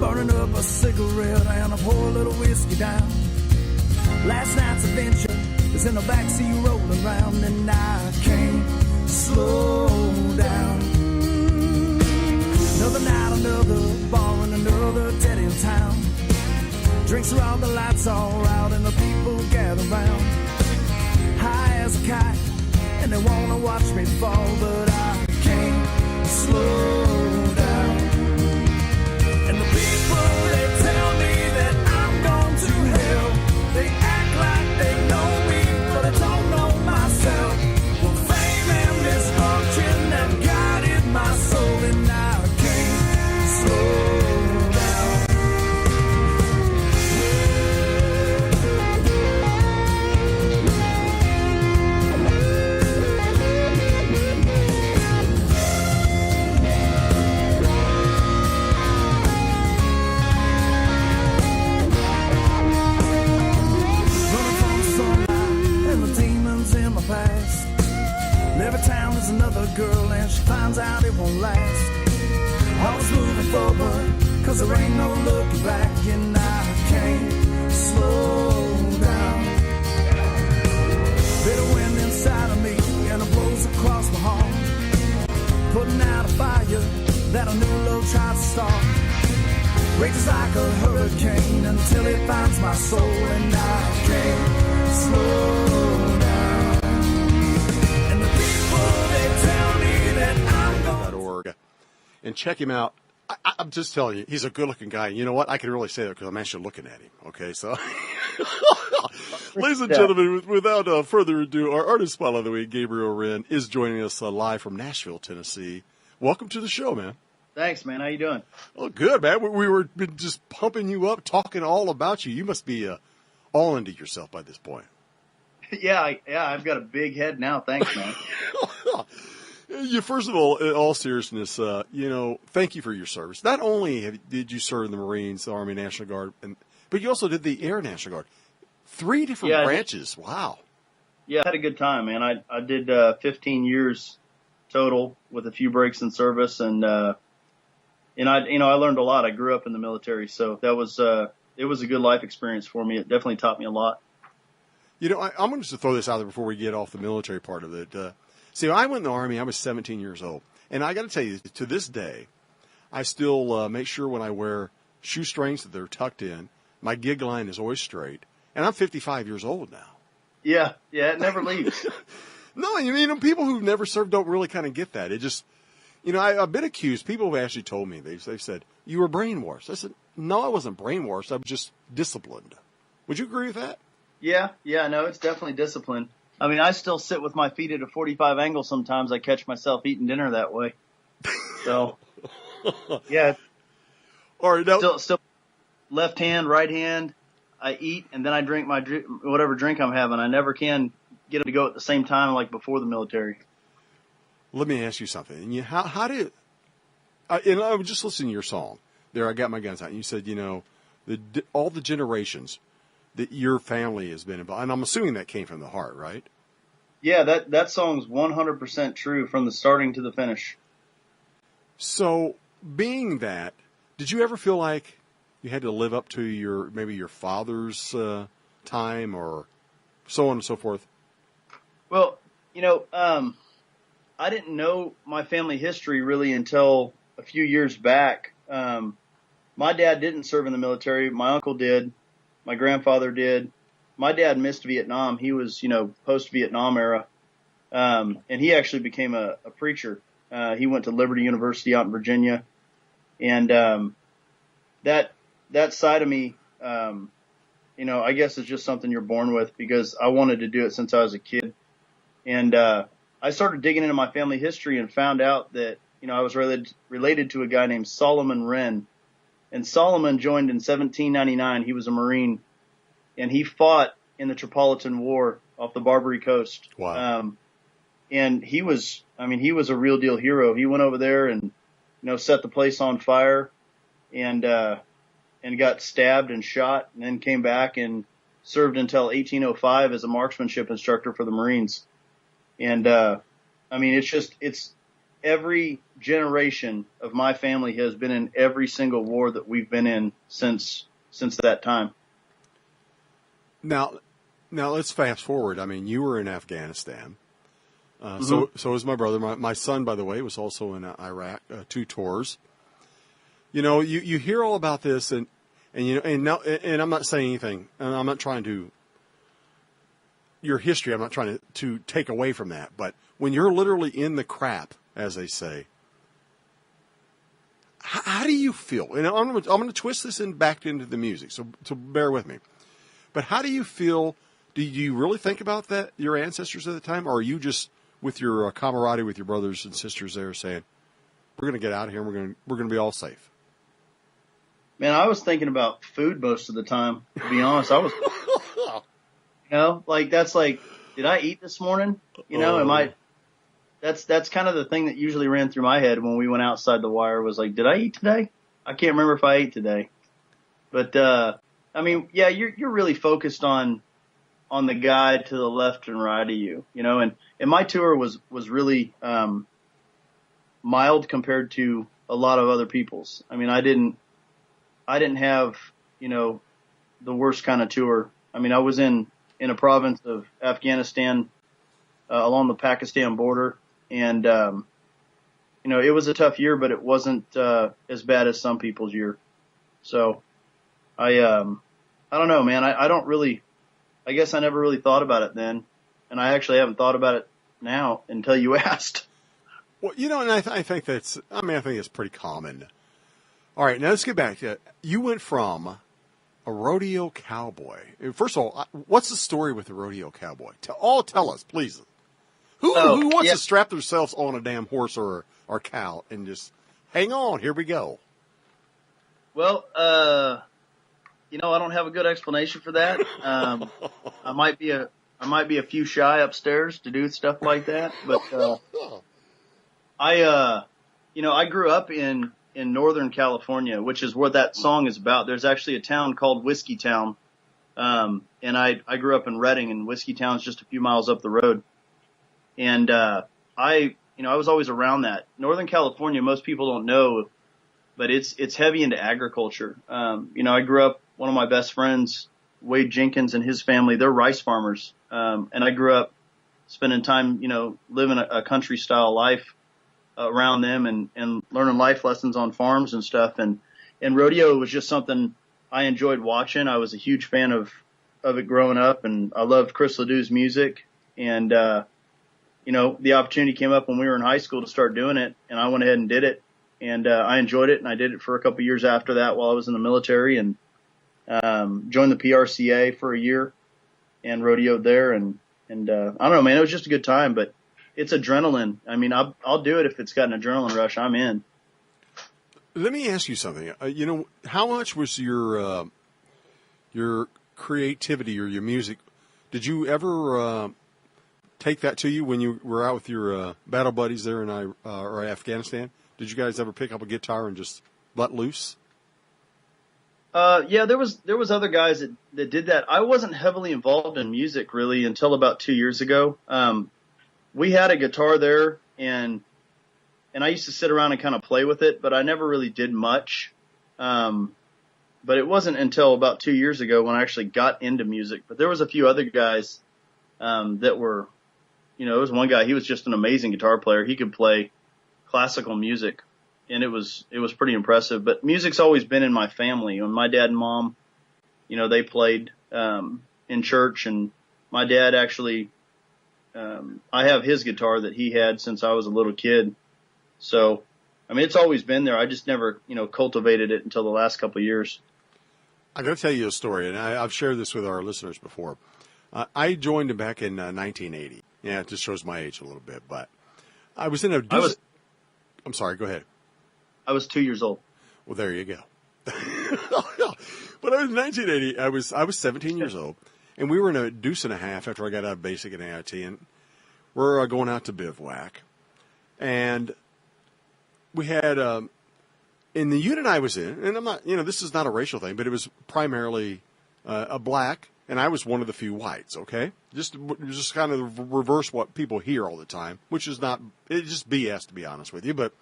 burning up a cigarette and a pour a little whiskey down. Last night's adventure is in the backseat rolling round, and I can't slow down. Another night, another bar, and another dead in town. Drinks are out, the lights are out, and the people gather round. High as a kite, and they wanna watch me fall, but I can't slow down. And the people, they tell me that I'm gone to hell. They act like they know me, but I don't know myself. Well, fame and misfortune have guided my soul, and I can't slow down. Past. Every town is another girl, and she finds out it won't last. Always moving forward, cause there ain't no looking back, and I can't slow down. Bitter wind inside of me, and it blows across my heart, putting out a fire that a new love tries to start. Rages like a hurricane until it finds my soul, and I can't slow down. And check him out. I'm just telling you, he's a good-looking guy. You know what? I can really say that because I'm actually looking at him. Okay, so, ladies and gentlemen, without further ado, our artist spotlight of the week, Gabriel Wren, is joining us live from Nashville, Tennessee. Welcome to the show, man. Thanks, man. How you doing? Oh, good, man. We were been just pumping you up, talking all about you. You must be all into yourself by this point. Yeah, I've got a big head now. Thanks, man. You, first of all, in all seriousness, thank you for your service. Not only did you serve in the Marines, the Army National Guard, but you also did the Air National Guard. 3 different branches. Wow. Yeah, I had a good time, man. I did 15 years total with a few breaks in service, and I learned a lot. I grew up in the military, so that was it was a good life experience for me. It definitely taught me a lot. I'm going to just throw this out there before we get off the military part of it. See, I went in the Army, I was 17 years old. And I got to tell you, to this day, I still make sure when I wear shoestrings that they're tucked in. My gig line is always straight. And I'm 55 years old now. Yeah, it never leaves. No, people who've never served don't really kind of get that. It just, I've been accused. People have actually told me, they've said, you were brainwashed. I said, no, I wasn't brainwashed. I was just disciplined. Would you agree with that? Yeah, no, it's definitely discipline. I mean, I still sit with my feet at a 45 angle sometimes. I catch myself eating dinner that way. So, yeah. All right, now, still left hand, right hand. I eat, and then I drink whatever drink I'm having. I never can get them to go at the same time like before the military. Let me ask you something. And how did and I was just listening to your song. There, I got my guns out. And you said, all the generations that your family has been involved. And I'm assuming that came from the heart, right? Yeah, that song's 100% true from the starting to the finish. So, being that, did you ever feel like you had to live up to your father's time or so on and so forth? Well, I didn't know my family history really until a few years back. My dad didn't serve in the military. My uncle did. My grandfather did. My dad missed Vietnam. He was, post-Vietnam era. And he actually became a preacher. He went to Liberty University out in Virginia. And that side of me, I guess is just something you're born with because I wanted to do it since I was a kid. And I started digging into my family history and found out that, I was related to a guy named Solomon Wren. And Solomon joined in 1799. He was a Marine, and he fought in the Tripolitan War off the Barbary Coast. Wow. And he was a real deal hero. He went over there and, set the place on fire and got stabbed and shot and then came back and served until 1805 as a marksmanship instructor for the Marines. And, it's every generation of my family has been in every single war that we've been in since that time. Now let's fast forward. I mean, you were in Afghanistan. Mm-hmm. So was my brother. My son, by the way, was also in Iraq, 2 tours. You know, you hear all about this, and you know, and I'm not saying anything, and I'm not trying to your history. I'm not trying to take away from that, but when you're literally in the crap, as they say, how do you feel? And I'm going to twist this back into the music, so bear with me. But how do you feel? Do you really think about that, your ancestors at the time, or are you just with your camaraderie with your brothers and sisters there saying, we're going to get out of here and we're going to be all safe? Man, I was thinking about food most of the time, to be honest. I was, like, that's like, did I eat this morning? That's kind of the thing that usually ran through my head when we went outside the wire was like, did I eat today? I can't remember if I ate today. But, I mean, yeah, you're really focused on the guy to the left and right of you, and my tour was really, mild compared to a lot of other people's. I mean, I didn't have, the worst kind of tour. I mean, I was in a province of Afghanistan, along the Pakistan border, and, it was a tough year, but it wasn't, as bad as some people's year. So I don't know, man. I guess I never really thought about it then, and I actually haven't thought about it now until you asked. Well, and I think I think it's pretty common. All right, now let's get back to it. You went from a rodeo cowboy. First of all, what's the story with the rodeo cowboy? Tell us, please. Who wants to strap themselves on a damn horse or cow and just hang on? Here we go. Well, I don't have a good explanation for that. I might be a few shy upstairs to do stuff like that, but I grew up in Northern California, which is what that song is about. There's actually a town called Whiskey Town, and I grew up in Redding, and Whiskey Town's just a few miles up the road. And I was always around that. Northern California, most people don't know, but it's heavy into agriculture. I grew up. One of my best friends, Wade Jenkins, and his family, they're rice farmers. And I grew up spending time, living a country style life around them and learning life lessons on farms and stuff. And rodeo was just something I enjoyed watching. I was a huge fan of it growing up, and I loved Chris Ledoux's music. And, the opportunity came up when we were in high school to start doing it, and I went ahead and did it. And I enjoyed it, and I did it for a couple of years after that while I was in the military, and joined the PRCA for a year and rodeoed there. And I don't know, man, it was just a good time, but it's adrenaline. I mean, I'll do it if it's got an adrenaline rush. I'm in. Let me ask you something. How much was your creativity or your music? Did you ever take that to you when you were out with your battle buddies there in Afghanistan? Did you guys ever pick up a guitar and just let loose? Yeah, there was other guys that did that. I wasn't heavily involved in music really until about 2 years ago. We had a guitar there, and I used to sit around and kind of play with it, but I never really did much. But it wasn't until about 2 years ago when I actually got into music. But there was a few other guys that were, there was one guy, he was just an amazing guitar player. He could play classical music. And it was pretty impressive, but music's always been in my family. When my dad and mom, they played, in church, and my dad actually, I have his guitar that he had since I was a little kid. So, I mean, it's always been there. I just never, cultivated it until the last couple of years. I got to tell you a story, and I've shared this with our listeners before. I joined him back in 1980. Yeah, it just shows my age a little bit, but I was in a. I'm sorry. Go ahead. I was 2 years old. Well, there you go. But I was in 1980. I was 17 years old, and we were in a deuce and a half after I got out of basic and AIT, and we're going out to bivouac. And we had, in the unit I was in, and I'm not, this is not a racial thing, but it was primarily a black, and I was one of the few whites, okay? Just kind of reverse what people hear all the time, which is not, it's just BS, to be honest with you. But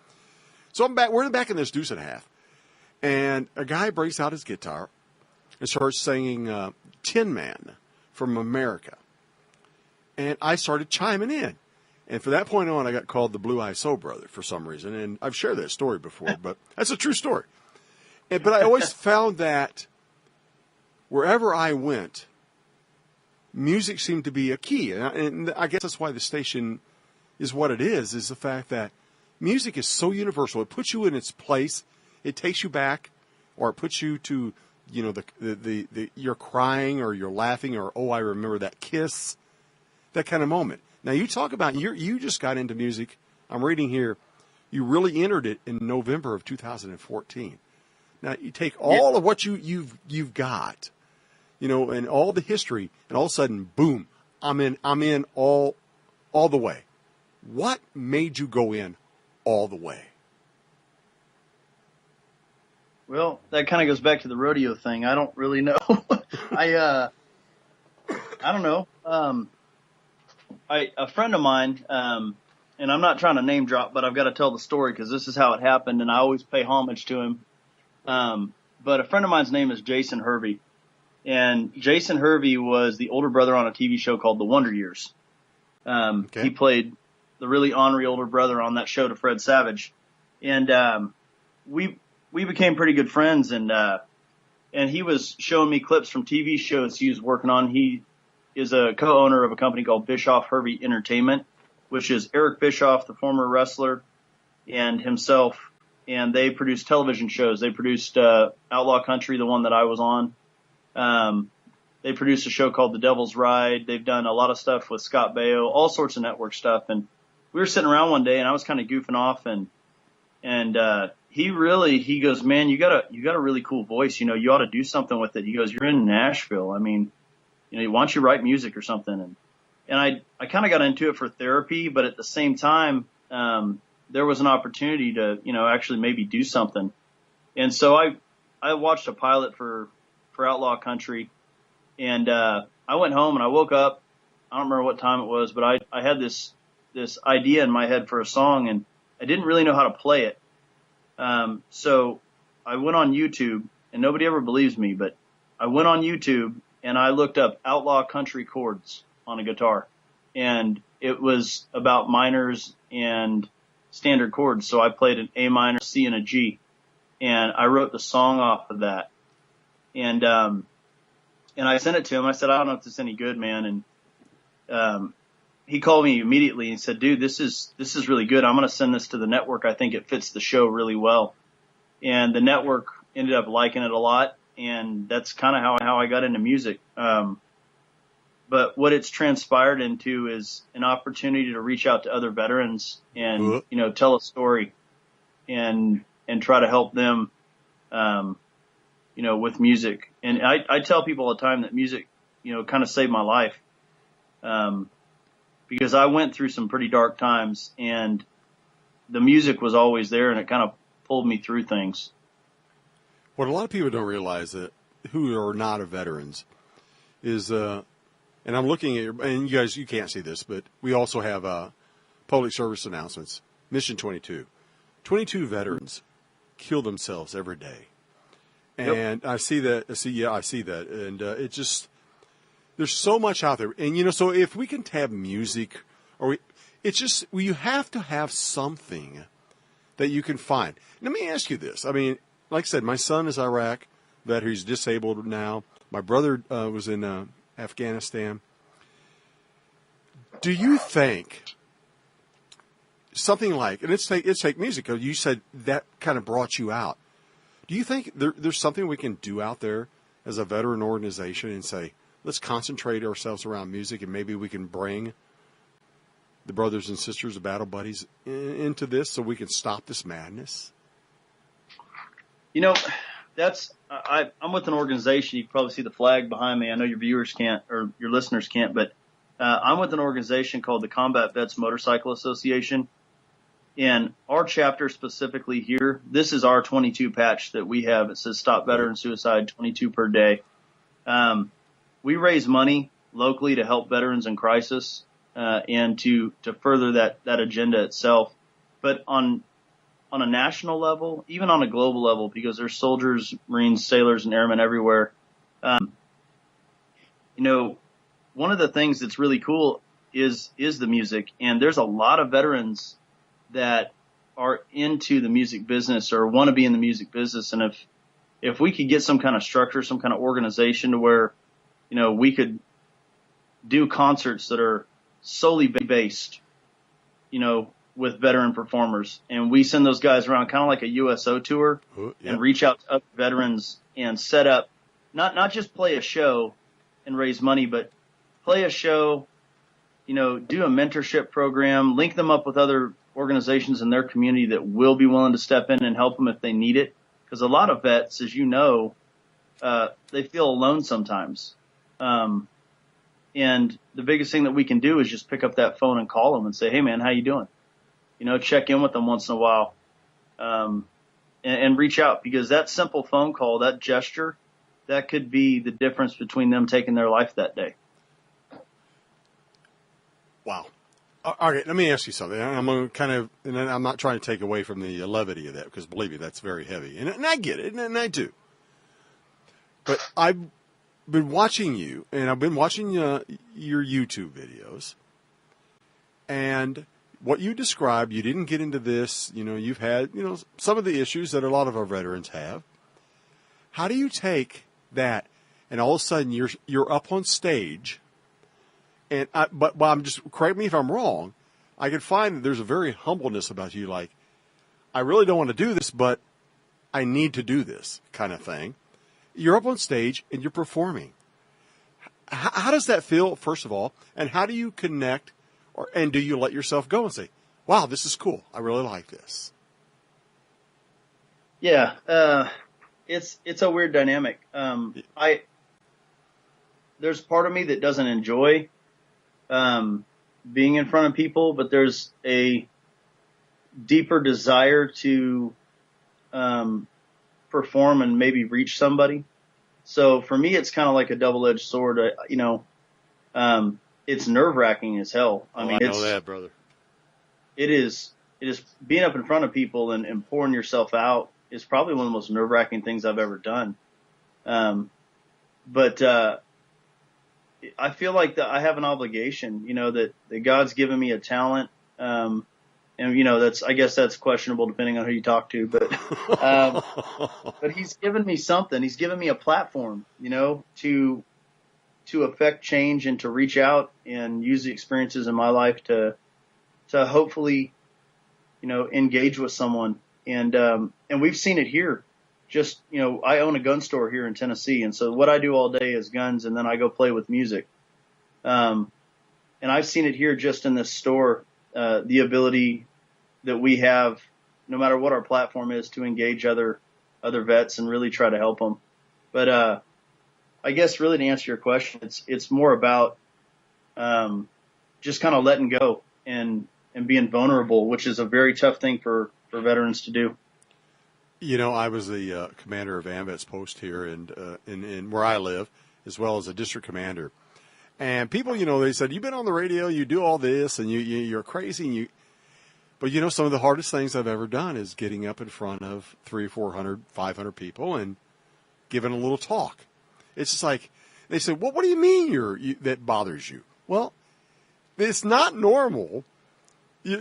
so we're back in this deuce and a half, and a guy breaks out his guitar and starts singing Tin Man from America. And I started chiming in. And from that point on, I got called the Blue Eye Soul Brother for some reason. And I've shared that story before, but that's a true story. But I always found that wherever I went, music seemed to be a key. And I guess that's why the station is what it is the fact that music is so universal. It puts you in its place. It takes you back, or it puts you to, the you're crying or you're laughing or, oh, I remember that kiss, that kind of moment. Now, you talk about, you just got into music. I'm reading here, you really entered it in November of 2014. Now, you take all of what you've got, and all the history, and all of a sudden, boom, I'm in all the way. What made you go in all the way? Well, that kind of goes back to the rodeo thing. I don't really know. I don't know. A friend of mine, and I'm not trying to name drop, but I've got to tell the story because this is how it happened, and I always pay homage to him. But a friend of mine's name is Jason Hervey, and Jason Hervey was the older brother on a TV show called The Wonder Years. He played the really ornery older brother on that show to Fred Savage, and we became pretty good friends, and he was showing me clips from TV shows he was working on. He is a co-owner of a company called Bischoff Hervey Entertainment, which is Eric Bischoff, the former wrestler, and himself. And they produce television shows. They produced Outlaw Country, the one that I was on. They produced a show called The Devil's Ride. They've done a lot of stuff with Scott Baio, all sorts of network stuff. And we were sitting around one day, and I was kind of goofing off, and he goes, man, you got a really cool voice. You ought to do something with it. He goes, you're in Nashville. I mean, why don't you write music or something? And I kind of got into it for therapy, but at the same time, there was an opportunity to, actually maybe do something. And so I watched a pilot for Outlaw Country, and I went home and I woke up. I don't remember what time it was, but I had this idea in my head for a song, and I didn't really know how to play it. So I went on YouTube, and nobody ever believes me, but I went on YouTube and I looked up Outlaw Country chords on a guitar, and it was about minors and standard chords. So I played an A minor, C, and a G, and I wrote the song off of that. And I sent it to him. I said, I don't know if this is any good, man. And he called me immediately and said, dude, this is really good. I'm going to send this to the network. I think it fits the show really well. And the network ended up liking it a lot. And that's kind of how I got into music. But what it's transpired into is an opportunity to reach out to other veterans and, tell a story and try to help them, with music. And I tell people all the time that music, kind of saved my life. Because I went through some pretty dark times, and the music was always there, and it kind of pulled me through things. What a lot of people don't realize that who are not veterans is, and I'm looking at, and you guys, you can't see this, but we also have public service announcements. Mission 22. 22 veterans kill themselves every day. And yep. I see that. And it just, there's so much out there. And, so if we can have music, you have to have something that you can find. Let me ask you this. I mean, like I said, my son is Iraq vet who's disabled now. My brother was in Afghanistan. Do you think something like, and it's take music, you said that kind of brought you out. Do you think there's something we can do out there as a veteran organization and say, let's concentrate ourselves around music, and maybe we can bring the brothers and sisters, the battle buddies, into this so we can stop this madness? I'm with an organization. You can probably see the flag behind me. I know your viewers can't, or your listeners can't, but I'm with an organization called the Combat Vets Motorcycle Association. And our chapter specifically here, this is our 22 patch that we have. It says Stop Veteran Suicide 22 per day. We raise money locally to help veterans in crisis, and to further that agenda itself. But on a national level, even on a global level, because there's soldiers, Marines, sailors, and airmen everywhere. One of the things that's really cool is the music, and there's a lot of veterans that are into the music business or want to be in the music business. And if we could get some kind of structure, some kind of organization to where, we could do concerts that are solely based, with veteran performers, and we send those guys around kind of like a USO tour and reach out to other veterans and set up, not just play a show and raise money, but play a show, do a mentorship program, link them up with other organizations in their community that will be willing to step in and help them if they need it. Because a lot of vets, as you know, they feel alone sometimes. And the biggest thing that we can do is just pick up that phone and call them and say, hey man, how you doing? Check in with them once in a while, and reach out, because that simple phone call, that gesture, that could be the difference between them taking their life that day. Wow. All right, let me ask you something. I'm going to and I'm not trying to take away from the levity of that, because believe me, that's very heavy, and I get it, and I do. But I've been watching you, and I've been watching your YouTube videos, and what you described, you didn't get into this, you've had, some of the issues that a lot of our veterans have. How do you take that and all of a sudden you're up on stage, and but I'm just, correct me if I'm wrong, I can find that there's a very humbleness about you, like, I really don't want to do this, but I need to do this kind of thing. You're up on stage and you're performing. How does that feel, first of all, and how do you connect? And do you let yourself go and say, wow, this is cool, I really like this? Yeah, it's a weird dynamic. There's part of me that doesn't enjoy being in front of people, but there's a deeper desire to perform and maybe reach somebody. So for me, it's kind of like a double-edged sword. It's nerve-wracking as hell. I mean, I know that, brother. It is being up in front of people and pouring yourself out is probably one of the most nerve-wracking things I've ever done. But I feel like that I have an obligation, that God's given me a talent. And I guess that's questionable depending on who you talk to, but he's given me something. He's given me a platform, to affect change and to reach out and use the experiences in my life to hopefully, engage with someone. And we've seen it here. Just, I own a gun store here in Tennessee. And so what I do all day is guns, and then I go play with music. And I've seen it here just in this store, the ability that we have, no matter what our platform is, to engage other vets and really try to help them. But, I guess really to answer your question, it's more about just kind of letting go and being vulnerable, which is a very tough thing for veterans to do. I was the commander of AMVET's post here in where I live, as well as a district commander. And people, they said, you've been on the radio, you do all this, and you're crazy. But some of the hardest things I've ever done is getting up in front of 300, 400, 500 people and giving a little talk. It's just like, they say, well, what do you mean that bothers you? Well, it's not normal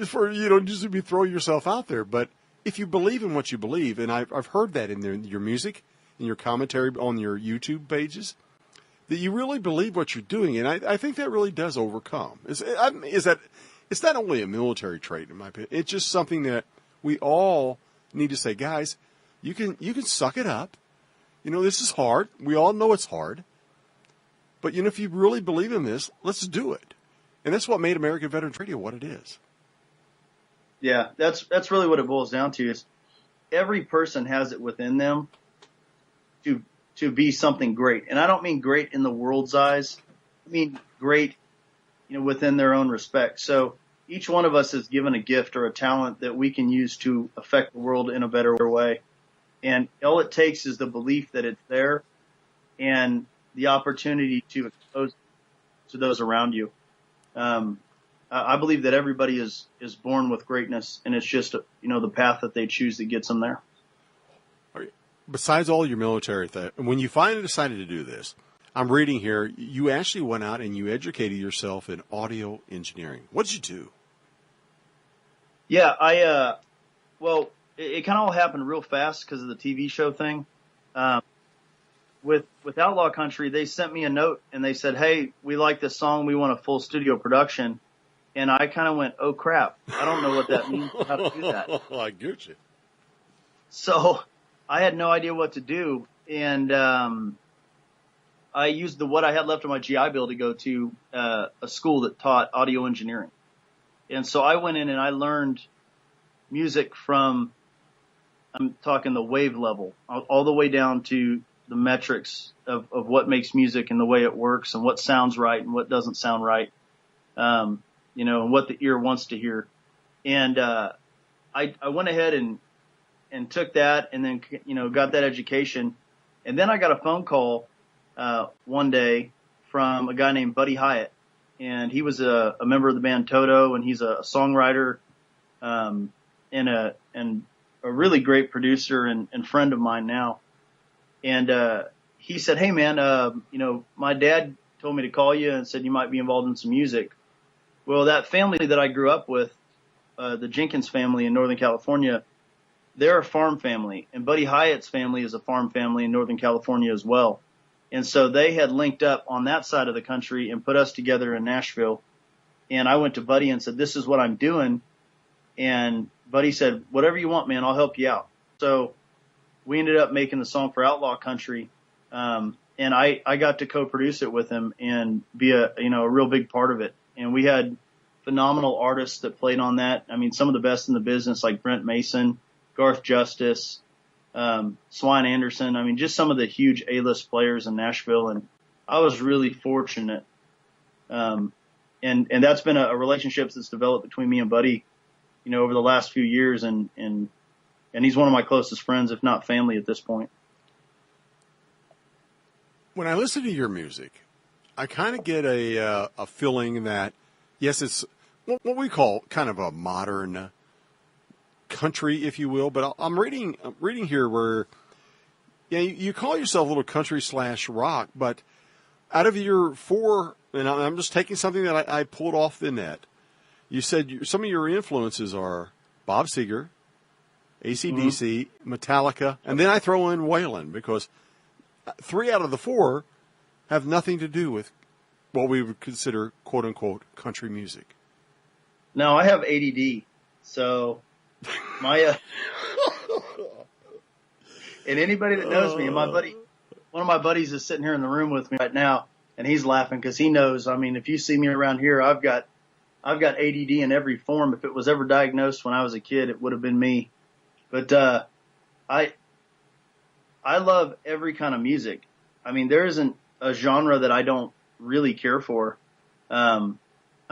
for, just to be throwing yourself out there. But if you believe in what you believe, and I've heard that in your music, in your commentary on your YouTube pages, that you really believe what you're doing. And I think that really does overcome. It's not only a military trait, in my opinion. It's just something that we all need to say, guys, you can suck it up. This is hard. We all know it's hard. But, if you really believe in this, let's do it. And that's what made American Veterans Radio what it is. Yeah, that's really what it boils down to, is every person has it within them to be something great. And I don't mean great in the world's eyes. I mean great, within their own respect. So each one of us is given a gift or a talent that we can use to affect the world in a better way. And all it takes is the belief that it's there and the opportunity to expose it. to those around you. I believe that everybody is born with greatness, and it's just, the path that they choose that gets them there. Besides all your military when you finally decided to do this, I'm reading here, you actually went out and you educated yourself in audio engineering. What did you do? Yeah, it kind of all happened real fast because of the TV show thing. With Outlaw Country, they sent me a note and they said, "Hey, we like this song. We want a full studio production." And I kind of went, "Oh crap! I don't know what that means. How to do that?" I get you. So I had no idea what to do, and I used what I had left of my GI Bill to go to a school that taught audio engineering. And so I went in and I learned music from, I'm talking the wave level, all the way down to the metrics of what makes music and the way it works and what sounds right and what doesn't sound right, and what the ear wants to hear. And I went ahead and took that and then, got that education. And then I got a phone call one day from a guy named Buddy Hyatt. And he was a member of the band Toto, and he's a songwriter and a really great producer and friend of mine now. And he said, "Hey, man, my dad told me to call you and said you might be involved in some music." Well, that family that I grew up with, the Jenkins family in Northern California, they're a farm family. And Buddy Hyatt's family is a farm family in Northern California as well. And so they had linked up on that side of the country and put us together in Nashville. And I went to Buddy and said, "This is what I'm doing." And Buddy said, "Whatever you want, man, I'll help you out." So we ended up making the song for Outlaw Country. And I got to co-produce it with him and be a real big part of it. And we had phenomenal artists that played on that. I mean, some of the best in the business, like Brent Mason, Garth Justice, Swine Anderson. I mean, just some of the huge A-list players in Nashville. And I was really fortunate. And that's been a relationship that's developed between me and Buddy, over the last few years. And he's one of my closest friends, if not family at this point. When I listen to your music, I kind of get a feeling that, yes, it's what we call kind of a modern country, if you will. But I'm reading here where you call yourself a little country / rock, but out of your four, and I'm just taking something that I pulled off the net. You said some of your influences are Bob Seger, AC/DC, Metallica, and then I throw in Waylon because 3 out of the 4 have nothing to do with what we would consider "quote unquote" country music. No, I have ADD, so my and anybody that knows me, and one of my buddies is sitting here in the room with me right now, and he's laughing because he knows. I mean, if you see me around here, I've got ADD in every form. If it was ever diagnosed when I was a kid, it would have been me. But I love every kind of music. I mean, there isn't a genre that I don't really care for. I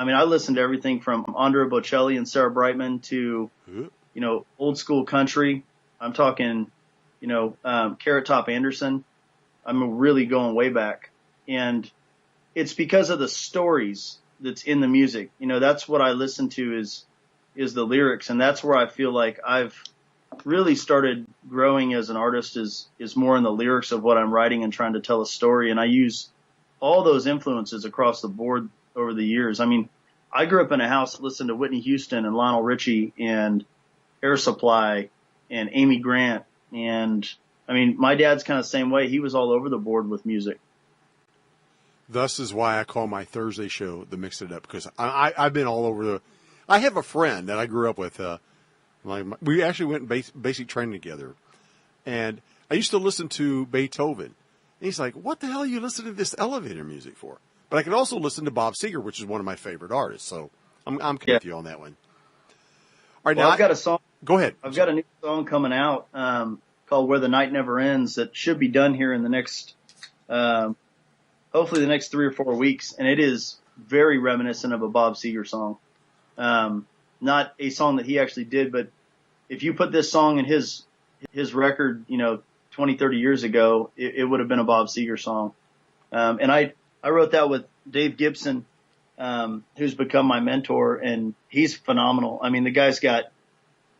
mean, I listen to everything from Andrea Bocelli and Sarah Brightman to, old school country. I'm talking, Carrot Top Anderson. I'm really going way back. And it's because of the stories that's in the music. That's what I listen to is the lyrics. And that's where I feel like I've really started growing as an artist is more in the lyrics of what I'm writing and trying to tell a story. And I use all those influences across the board over the years. I mean, I grew up in a house that listened to Whitney Houston and Lionel Richie and Air Supply and Amy Grant. And I mean, my dad's kind of the same way. He was all over the board with music. Thus is why I call my Thursday show the Mix It Up, because I've been all over I have a friend that I grew up with. We actually went basic training together, and I used to listen to Beethoven. And he's like, "What the hell are you listening to this elevator music for?" But I could also listen to Bob Seger, which is one of my favorite artists. So I'm with you on that one. All right, now I've got a song. Go ahead. I've got a new song coming out called "Where the Night Never Ends" that should be done here in the next, hopefully the next 3 or 4 weeks, and it is very reminiscent of a Bob Seger song. Not a song that he actually did, but if you put this song in his record, 20, 30 years ago, it would have been a Bob Seger song. And I wrote that with Dave Gibson, who's become my mentor, and he's phenomenal. I mean, the guy's got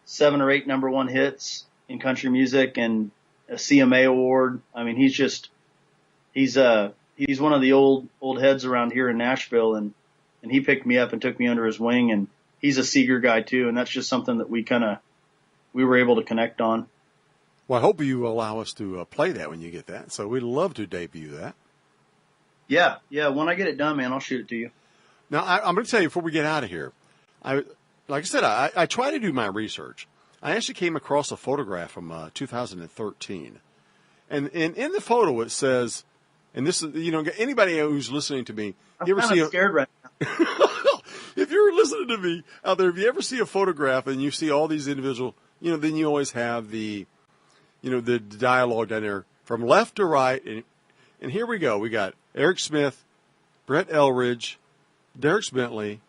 7 or 8 number 1 hits in country music and a CMA award. I mean, he's one of the old heads around here in Nashville, and he picked me up and took me under his wing, and he's a Seeger guy too. And that's just something that we were able to connect on. Well, I hope you allow us to play that when you get that. So we'd love to debut that. Yeah. When I get it done, man, I'll shoot it to you. Now, I'm going to tell you before we get out of here, like I said, I try to do my research. I actually came across a photograph from 2013. And in the photo it says, and this is, anybody who's listening to me, you ever see scared right now. If you're listening to me out there, if you ever see a photograph and you see all these individual, then you always have the dialogue down there from left to right. And here we go. We got Eric Smith, Brett Elridge, Derek Bentley,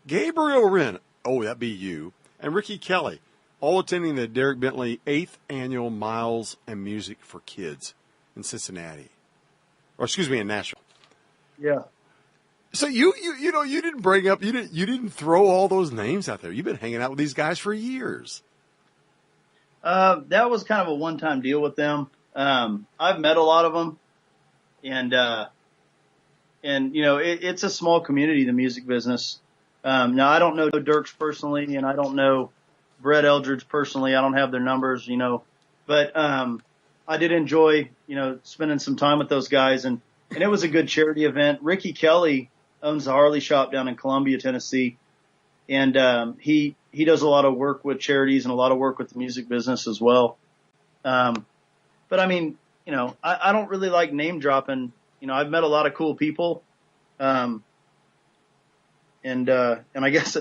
Gabriel Wren, oh, that'd be you, and Ricky Kelly, all attending the Derek Bentley 8th Annual Miles and Music for Kids in Cincinnati. Or excuse me, in Nashville. Yeah. So you didn't bring up, you didn't throw all those names out there. You've been hanging out with these guys for years. That was kind of a one-time deal with them. I've met a lot of them, and it's a small community, the music business. Now I don't know Dirks personally, and I don't know Brett Eldridge personally. I don't have their numbers, but I did enjoy, spending some time with those guys, and it was a good charity event. Ricky Kelly owns the Harley shop down in Columbia, Tennessee, and he does a lot of work with charities and a lot of work with the music business as well. But I mean, I don't really like name dropping. I've met a lot of cool people, and I guess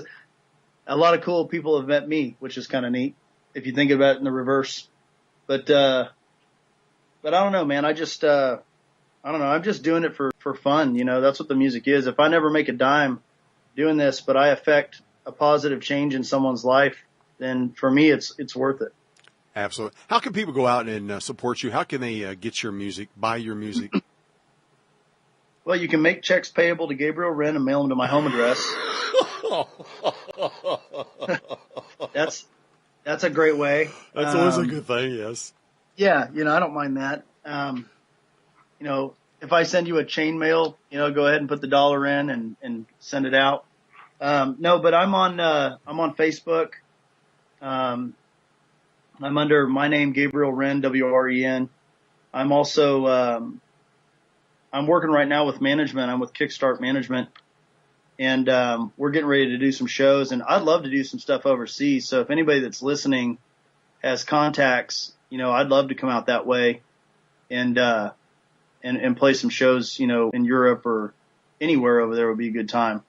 a lot of cool people have met me, which is kind of neat if you think about it in the reverse. But I don't know, man. I don't know. I'm just doing it for fun. That's what the music is. If I never make a dime doing this, but I affect a positive change in someone's life, then for me, it's worth it. Absolutely. How can people go out and support you? How can they get your music, buy your music? Well, you can make checks payable to Gabriel Wren and mail them to my home address. That's a great way. That's always a good thing, yes. Yeah, I don't mind that. If I send you a chain mail, go ahead and put the dollar in and send it out. No, but I'm on Facebook. I'm under my name, Gabriel Wren, W-R-E-N. I'm also, I'm working right now with management. I'm with Kickstart Management, and we're getting ready to do some shows, and I'd love to do some stuff overseas. So if anybody that's listening has contacts, I'd love to come out that way and play some shows, in Europe or anywhere over there would be a good time.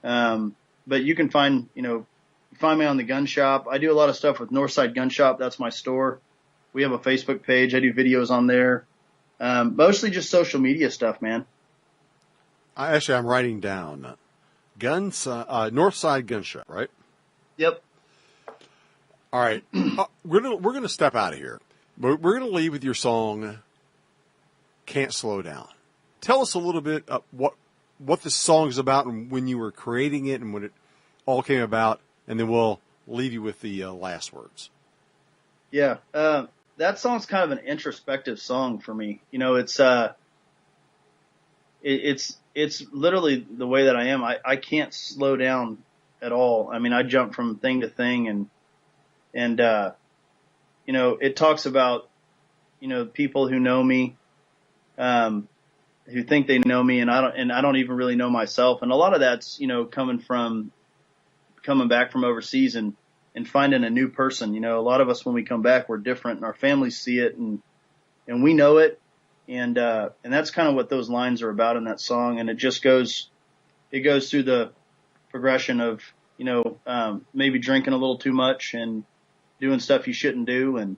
But you can find me on the Gun Shop. I do a lot of stuff with Northside Gun Shop. That's my store. We have a Facebook page. I do videos on there. Mostly just social media stuff, man. I'm writing down Northside Gun Shop, right? Yep. All right. We're gonna step out of here. We're gonna leave with your song "Can't Slow Down." Tell us a little bit what this song is about and when you were creating it and when it all came about, and then we'll leave you with the last words. Yeah. That song's kind of an introspective song for me. It's literally the way that I am. I can't slow down at all. I mean, I jump from thing to thing, and it talks about, people who know me, who think they know me, and I don't even really know myself. And a lot of that's, coming back from overseas and finding a new person. A lot of us, when we come back, we're different, and our families see it, and we know it. And that's kind of what those lines are about in that song. And it just goes through the progression of, maybe drinking a little too much and doing stuff you shouldn't do. And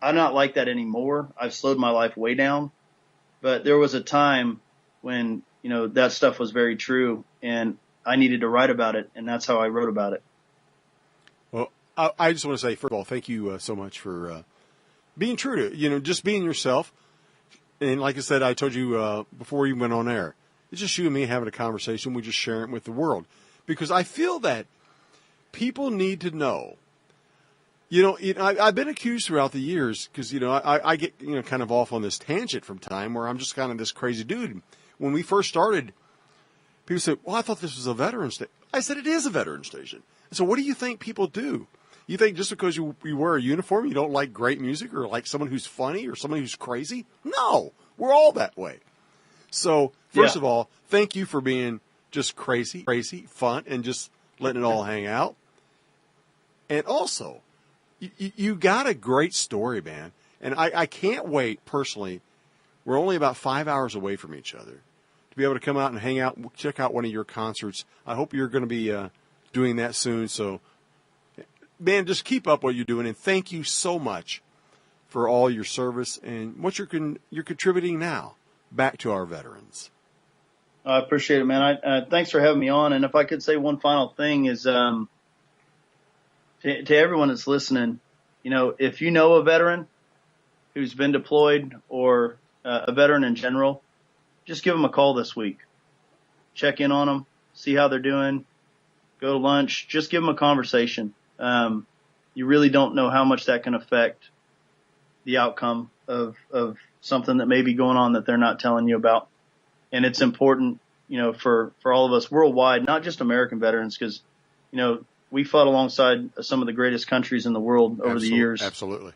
I'm not like that anymore. I've slowed my life way down, but there was a time when, that stuff was very true, and I needed to write about it. And that's how I wrote about it. Well, I just want to say, first of all, thank you so much for, being true to, just being yourself. And like I said, I told you before you went on air, it's just you and me having a conversation. We just share it with the world. Because I feel that people need to know. I've been accused throughout the years because, I get, kind of off on this tangent from time where I'm just kind of this crazy dude. When we first started, people said, well, I thought this was a veteran station. I said, it is a veteran station. So what do you think people do? You think just because you wear a uniform, you don't like great music or like someone who's funny or someone who's crazy? No, we're all that way. So first of all, thank you for being just crazy, fun, and just letting it all hang out. And also, you got a great story, man. And I can't wait, personally. We're only about 5 hours away from each other. To be able to come out and hang out, check out one of your concerts. I hope you're going to be doing that soon. So, man, just keep up what you're doing. And thank you so much for all your service and what you're contributing now back to our veterans. I appreciate it, man. Thanks for having me on. And if I could say one final thing is to everyone that's listening, if you know a veteran who's been deployed or a veteran in general, just give them a call this week. Check in on them, see how they're doing, go to lunch, just give them a conversation. You really don't know how much that can affect the outcome of something that may be going on that they're not telling you about. And it's important, for all of us worldwide, not just American veterans, because, we fought alongside some of the greatest countries in the world over the years. Absolutely.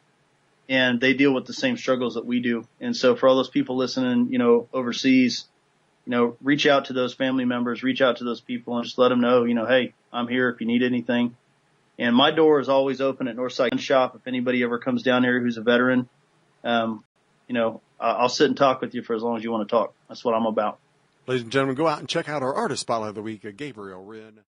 And they deal with the same struggles that we do. And so for all those people listening, overseas, reach out to those family members, reach out to those people and just let them know, hey, I'm here if you need anything. And my door is always open at Northside Gun Shop. If anybody ever comes down here who's a veteran, I'll sit and talk with you for as long as you want to talk. That's what I'm about. Ladies and gentlemen, go out and check out our Artist Spotlight of the Week, Gabriel Wren.